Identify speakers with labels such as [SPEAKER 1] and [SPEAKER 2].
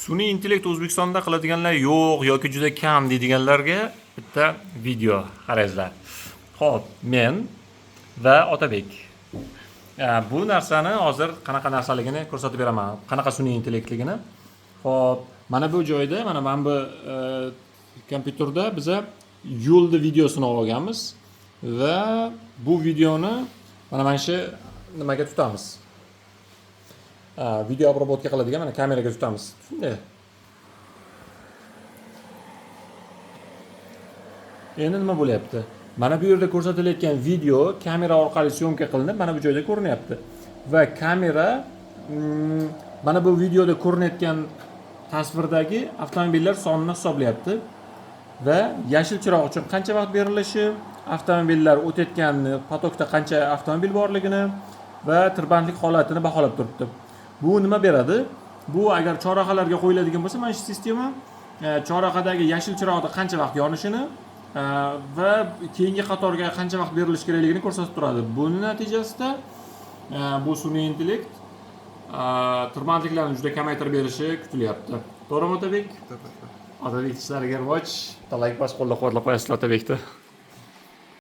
[SPEAKER 1] Sun'iy intellekt O'zbekistonda qiladiganlar yo'q yoki juda kam deydiganlarga bitta video qarangizlar. Xo'p, men va Otabek. Bu narsani hozir qanaqa narsaligini ko'rsatib beraman. Qanaqa sun'iy intellektligini. Xo'p, mana bu joyda, mana bu kompyuterda biza yo'lni videosini olganmiz va bu videoni mana shu nimaga tutamiz. Video obrobotka qiladigan mana kameraga tutamiz. Shunday. Endi nima bo'lyapti? Mana bu yerda ko'rsatilayotgan video kamera orqali syomka qilinib, mana bu joyda ko'rinyapti. Va kamera mana bu videoda ko'rinayotgan tasvirdagi avtomobillar sonini hisoblayapti. Va yashil chiroq uchun qancha vaqt berilishi, avtomobillar o'tayotgan potokda qancha avtomobil borligini va tirbandlik holatini baholab turibdi. Bu nima beradi? Bu agar chorrahalarga qo'yiladigan bo'lsa, mana shu sistema chorrahadagi yashil chiroqda qancha vaqt yonishini va keyingi qatorga qancha vaqt berilishi kerakligini ko'rsatib turadi. Buning natijasida bu sun'iy intellekt tirbandliklarni juda kamaytirib berishi kutilyapti. To'g'rimi Otabek?
[SPEAKER 2] To'g'ri.
[SPEAKER 1] Otabek ishlariga rivoj, like bosib qo'llab-quvvatlab qo'yasizlar Otabekni.